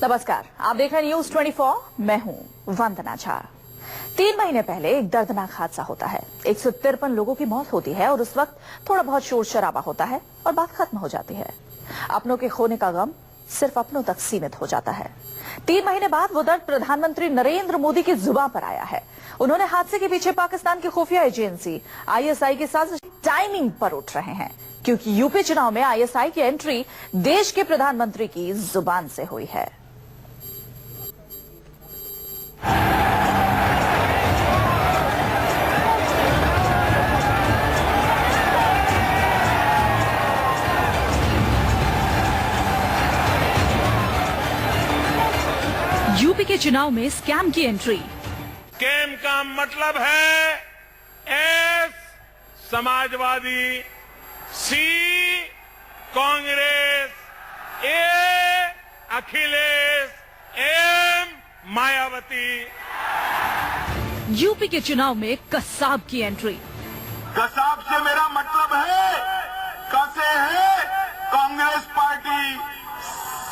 नमस्कार, आप देख रहे हैं न्यूज 24। मैं हूं वंदना झा। 3 महीने पहले एक दर्दनाक हादसा होता है। 153 लोगों की मौत होती है और उस वक्त थोड़ा बहुत शोर शराबा होता है और बात खत्म हो जाती है। अपनों के खोने का गम सिर्फ अपनों तक सीमित हो जाता है। 3 महीने बाद वो दर्द प्रधानमंत्री नरेंद्र मोदी की जुबान पर आया है। उन्होंने हादसे के पीछे पाकिस्तान की खुफिया एजेंसी ISI के साथ टाइमिंग पर उठ रहे हैं, क्योंकि यूपी चुनाव में ISI की एंट्री देश के प्रधानमंत्री की जुबान से हुई है। यूपी के चुनाव में स्कैम की एंट्री। स्कैम का मतलब है एस समाजवादी, सी कांग्रेस, ए अखिलेश, एम मायावती। यूपी के चुनाव में कसाब की एंट्री। कसाब से मेरा मतलब है क से है कांग्रेस पार्टी,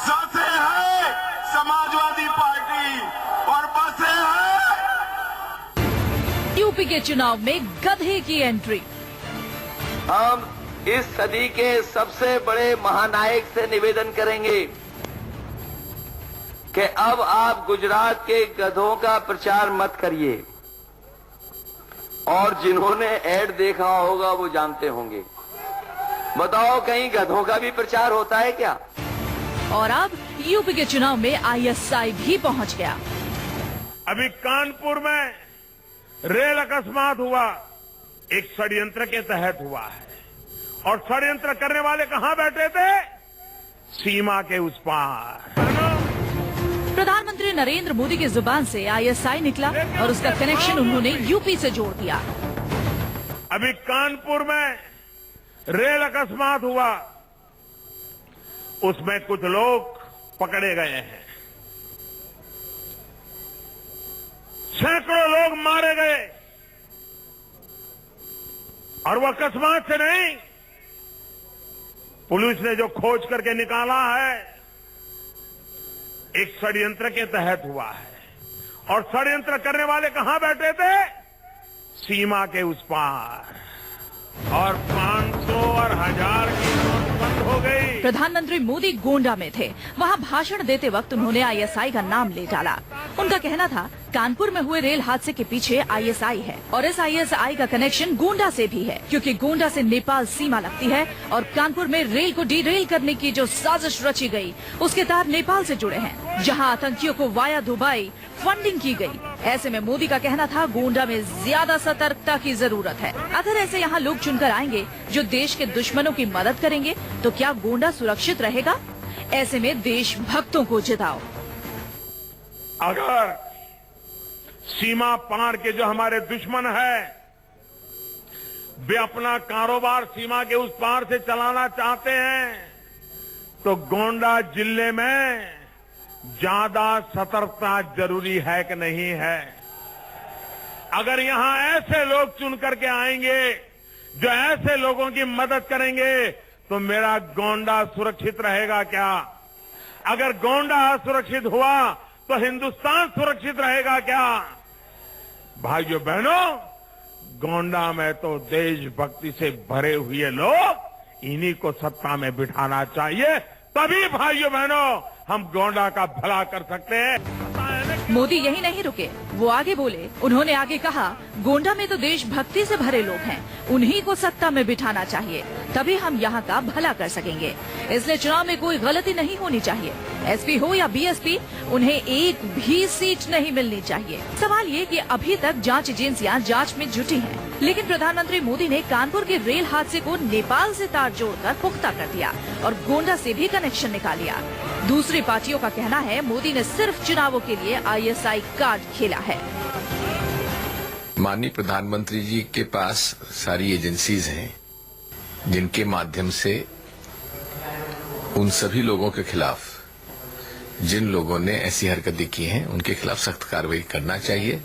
स से है समाजवादी पार्टी और ब से है। यूपी के चुनाव में गधे की एंट्री। हम इस सदी के सबसे बड़े महानायक से निवेदन करेंगे कि अब आप गुजरात के गधों का प्रचार मत करिए, और जिन्होंने ऐड देखा होगा वो जानते होंगे। बताओ, कहीं गधों का भी प्रचार होता है क्या? और अब यूपी के चुनाव में ISI भी पहुंच गया। अभी कानपुर में रेल अकस्मात हुआ, एक षड्यंत्र के तहत हुआ है, और षड्यंत्र करने वाले कहां बैठे थे? सीमा के उस पार। प्रधानमंत्री नरेंद्र मोदी की जुबान से ISI निकला और उसका कनेक्शन उन्होंने यूपी से जोड़ दिया। अभी कानपुर में रेल अकस्मात हुआ, उसमें कुछ लोग पकड़े गए हैं, सैकड़ों लोग मारे गए, और वो अकस्मात से नहीं, पुलिस ने जो खोज करके निकाला है एक षड्यंत्र के तहत हुआ है, और षड्यंत्र करने वाले कहां बैठे थे? सीमा के उस पार। और 500 और 1000 की नोट बंद हो गई। प्रधानमंत्री मोदी गोंडा में थे। वहां भाषण देते वक्त उन्होंने ISI का नाम ले डाला। उनका कहना था कानपुर में हुए रेल हादसे के पीछे ISI है, और इस ISI का कनेक्शन गोंडा से भी है, क्योंकि गोंडा से नेपाल सीमा लगती है और कानपुर में रेल को डीरेल करने की जो साजिश रची गई उसके तार नेपाल से जुड़े हैं, जहां आतंकियों को वाया दुबई फंडिंग की गई। ऐसे में मोदी का कहना था गोंडा में ज्यादा सतर्कता की जरूरत है। अगर ऐसे यहाँ लोग चुनकर आएंगे जो देश के दुश्मनों की मदद करेंगे तो क्या गोंडा सुरक्षित रहेगा? ऐसे में देशभक्तों को जिताओ। अगर सीमा पार के जो हमारे दुश्मन है वे अपना कारोबार सीमा के उस पार से चलाना चाहते हैं तो गोंडा जिले में ज्यादा सतर्कता जरूरी है कि नहीं है? अगर यहां ऐसे लोग चुन करके आएंगे जो ऐसे लोगों की मदद करेंगे तो मेरा गोंडा सुरक्षित रहेगा क्या? अगर गोंडा असुरक्षित हुआ तो हिंदुस्तान सुरक्षित रहेगा क्या? भाइयों बहनों, गोंडा में तो देशभक्ति से भरे हुए लोग, इन्हीं को सत्ता में बिठाना चाहिए, तभी भाइयों बहनों हम गोंडा का भला कर सकते हैं। मोदी यही नहीं रुके, वो आगे बोले। उन्होंने आगे कहा, गोंडा में तो देशभक्ति से भरे लोग हैं, उन्हीं को सत्ता में बिठाना चाहिए, तभी हम यहाँ का भला कर सकेंगे। इसलिए चुनाव में कोई गलती नहीं होनी चाहिए। SP हो या BSP, उन्हें एक भी सीट नहीं मिलनी चाहिए। सवाल ये कि अभी तक जांच एजेंसियां जांच में जुटी हैं, लेकिन प्रधानमंत्री मोदी ने कानपुर के रेल हादसे को नेपाल से तार जोड़कर पुख्ता कर दिया और गोंडा से भी कनेक्शन निकाल लिया। दूसरी पार्टियों का कहना है मोदी ने सिर्फ चुनावों के लिए ISI कार्ड खेला है। माननीय प्रधानमंत्री जी के पास सारी एजेंसीज हैं जिनके माध्यम से उन सभी लोगों के खिलाफ, जिन लोगों ने ऐसी हरकतें की हैं, उनके खिलाफ सख्त कार्रवाई करना चाहिए,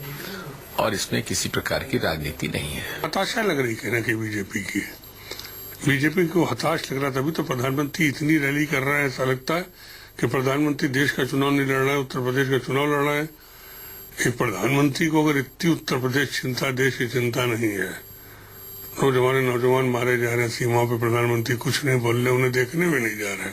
और इसमें किसी प्रकार की राजनीति नहीं है। हताशा लग रही कहना कि बीजेपी की, बीजेपी को हताश लग रहा, तभी तो प्रधानमंत्री इतनी रैली कर रहा है। ऐसा लगता है कि प्रधानमंत्री देश का चुनाव नहीं लड़ रहा है, उत्तर प्रदेश का चुनाव लड़ रहा है। एक प्रधानमंत्री को अगर इतनी उत्तर प्रदेश चिंता, देश की चिंता नहीं है, नौजवान मारे जा रहे हैं सीमाओं पे, प्रधानमंत्री कुछ नहीं बोल रहे, उन्हें देखने में नहीं जा रहे।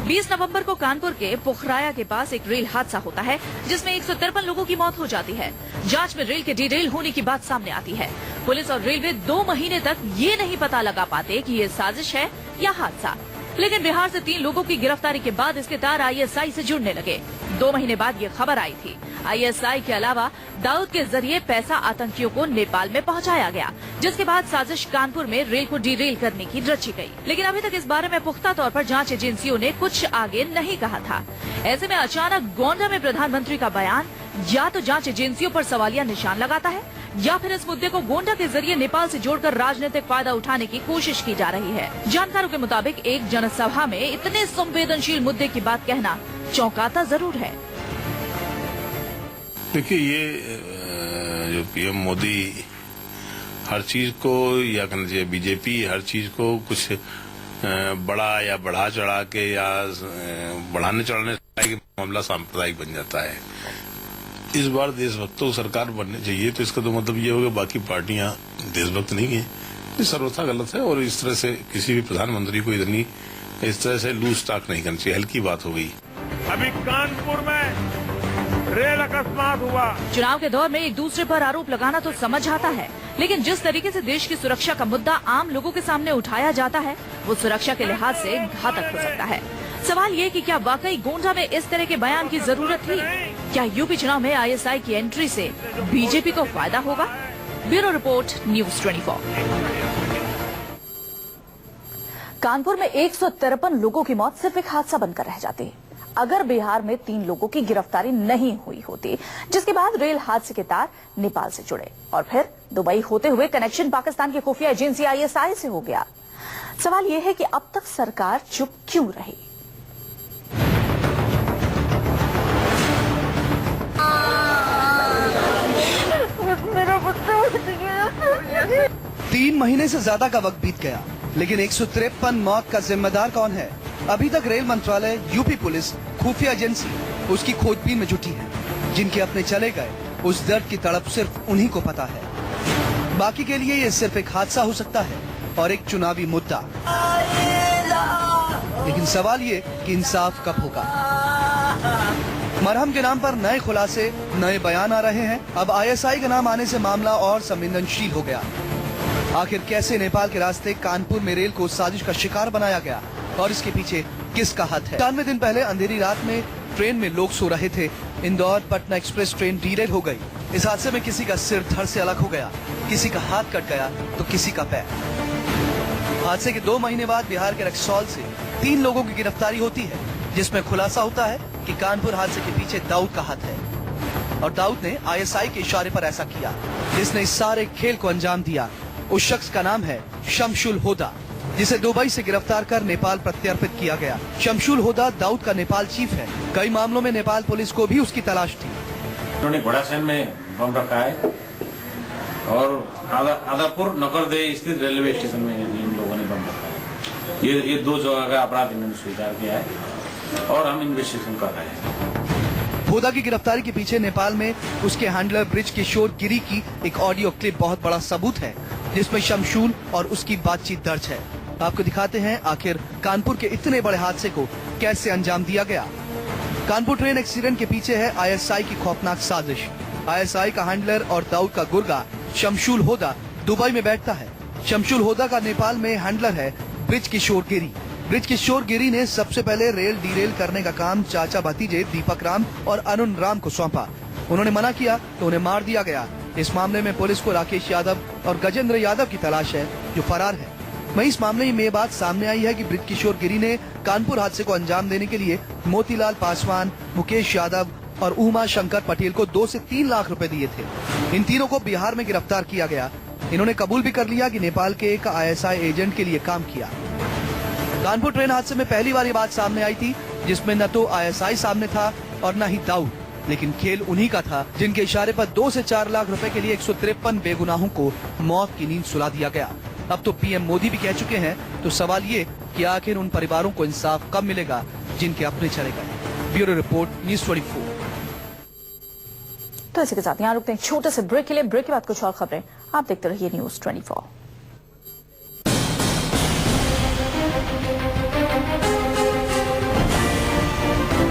20 नवंबर को कानपुर के पुखराया के पास एक रेल हादसा होता है जिसमें 153 लोगों की मौत हो जाती है। जांच में रेल के डिरेल होने की बात सामने आती है। पुलिस और रेलवे 2 महीने तक ये नहीं पता लगा पाते कि ये साजिश है या हादसा। लेकिन बिहार से 3 लोगों की गिरफ्तारी के बाद इसके तार आईएसआई से जुड़ने लगे। 2 महीने बाद ये खबर आई थी। आईएसआई के अलावा दाऊद के जरिए पैसा आतंकियों को नेपाल में पहुंचाया गया, जिसके बाद साजिश कानपुर में रेल को डीरेल करने की रची गई। लेकिन अभी तक इस बारे में पुख्ता तौर पर जांच एजेंसियों ने कुछ आगे नहीं कहा था। ऐसे में अचानक गोंडा में प्रधानमंत्री का बयान या तो जांच एजेंसियों पर सवालिया निशान लगाता है या फिर इस मुद्दे को गोंडा के जरिए नेपाल से जोड़कर राजनीतिक फायदा उठाने की कोशिश की जा रही है। जानकारों के मुताबिक एक जनसभा में इतने संवेदनशील मुद्दे की बात कहना चौंकाता जरूर है। देखिए, ये जो पीएम मोदी हर चीज को, या कहना चाहिए बीजेपी हर चीज को कुछ बड़ा या बढ़ा चढ़ा के या बढ़ाने चढ़ाने का मामला सांप्रदायिक बन जाता है। इस बार देशभक्तों को सरकार बननी चाहिए, तो इसका तो मतलब ये होगा बाकी पार्टियां देशभक्त नहीं है। ये सर्वथा गलत है और इस तरह से किसी भी प्रधानमंत्री को इस तरह से लूज टॉक नहीं करनी चाहिए। हल्की बात हो गई। अभी कानपुर में रेल अकस्मात हुआ। चुनाव के दौर में एक दूसरे पर आरोप लगाना तो समझ आता है, लेकिन जिस तरीके से देश की सुरक्षा का मुद्दा आम लोगों के सामने उठाया जाता है वो सुरक्षा के लिहाज से घातक हो सकता है। सवाल ये कि क्या वाकई गोंडा में इस तरह के बयान की जरूरत थी? क्या यूपी चुनाव में आईएसआई की एंट्री से बीजेपी को फायदा होगा? Bureau report, news 24। कानपुर में 153 लोगों की मौत सिर्फ एक हादसा बनकर रह जाती अगर बिहार में 3 लोगों की गिरफ्तारी नहीं हुई होती, जिसके बाद रेल हादसे के तार नेपाल से जुड़े और फिर दुबई होते हुए कनेक्शन पाकिस्तान की खुफिया एजेंसी आईएसआई से हो गया। सवाल यह है कि अब तक सरकार चुप क्यों रही? मेरा बच्चा 3 महीने से ज्यादा का वक्त बीत गया, लेकिन 153 मौत का जिम्मेदार कौन है? अभी तक रेल मंत्रालय, यूपी पुलिस, खुफिया एजेंसी उसकी खोजबीन में जुटी है। जिनके अपने चले गए उस दर्द की तड़प सिर्फ उन्हीं को पता है। बाकी के लिए ये सिर्फ एक हादसा हो सकता है और एक चुनावी मुद्दा। लेकिन सवाल ये कि इंसाफ कब होगा? मरहम के नाम पर नए खुलासे, नए बयान आ रहे हैं। अब आईएसआई का नाम आने से मामला और संवेदनशील हो गया। आखिर कैसे नेपाल के रास्ते कानपुर में रेल को साजिश का शिकार बनाया गया और इसके पीछे किसका हाथ है? 95 दिन पहले अंधेरी रात में ट्रेन में लोग सो रहे थे। Indore Patna express train derail हो गई। इस हादसे में किसी का सिर धड़ से अलग हो गया, किसी का हाथ कट गया तो किसी का पैर। हादसे के 2 महीने बाद बिहार के रक्सौल से 3 लोगों की गिरफ्तारी होती है, जिसमें खुलासा होता है कि कानपुर हादसे के पीछे दाऊद का हाथ है और दाऊद ने आईएसआई के इशारे पर ऐसा किया, जिसने इस सारे खेल को अंजाम दिया। उस शख्स का नाम है शमशुल होदा, जिसे दुबई से गिरफ्तार कर नेपाल प्रत्यर्पित किया गया। शमशुल होदा दाऊद का नेपाल चीफ है। कई मामलों में नेपाल पुलिस को भी उसकी तलाश थी। उन्होंने घोड़ासैन में बम रखा है और आदापुर नकरदे स्थित रेलवे स्टेशन में इन लोगों ने बम रखा है। ये 2 जगह का अपराध इन्होंने स्वीकार किया है और हम इन्वेस्टिगेशन कर रहे हैं। होदा की गिरफ्तारी के पीछे नेपाल में उसके हैंडलर ब्रिज किशोर गिरी की एक ऑडियो क्लिप बहुत बड़ा सबूत है, जिसमें शमशूल और उसकी बातचीत दर्ज है। आपको दिखाते हैं आखिर कानपुर के इतने बड़े हादसे को कैसे अंजाम दिया गया। कानपुर ट्रेन एक्सीडेंट के पीछे है आईएसआई की खौफनाक साजिश। आईएसआई का हैंडलर और दाऊद का गुर्गा शमशुल होदा दुबई में बैठता है। शमशुल होदा का नेपाल में हैंडलर है ब्रिज किशोर गिरी। ब्रिज किशोर गिरी ने सबसे पहले रेल डीरेल करने का काम चाचा भतीजे दीपक राम और अरुण राम को सौंपा। उन्होंने मना किया तो उन्हें मार दिया गया। इस मामले में पुलिस को राकेश यादव और गजेंद्र यादव की तलाश है, जो फरार है। वहीं इस मामले में ये बात सामने आई है कि ब्रिज किशोर गिरी ने कानपुर हादसे को अंजाम देने के लिए मोतीलाल पासवान, मुकेश यादव और उमा शंकर पटेल को 2 से 3 लाख रुपए दिए थे। इन तीनों को बिहार में गिरफ्तार किया गया। इन्होंने कबूल भी कर लिया कि नेपाल के एक आईएसआई एजेंट के लिए काम किया। कानपुर ट्रेन हादसे में पहली बार ये बात सामने आई थी, जिसमें न तो आईएसआई सामने था और न ही दाऊद, लेकिन खेल उन्हीं का था जिनके इशारे पर 2 से 4 लाख रुपए के लिए 153 बेगुनाहों को मौत की नींद सुला दिया गया। अब तो पीएम मोदी भी कह चुके हैं, तो सवाल ये कि आखिर उन परिवारों को इंसाफ कब मिलेगा जिनके अपने चले गए। Bureau report, news 24। तो इसी के साथ यहाँ रुकते हैं छोटे से ब्रेक के लिए। ब्रेक के बाद कुछ और खबरें आप देखते रहिए न्यूज़ 24।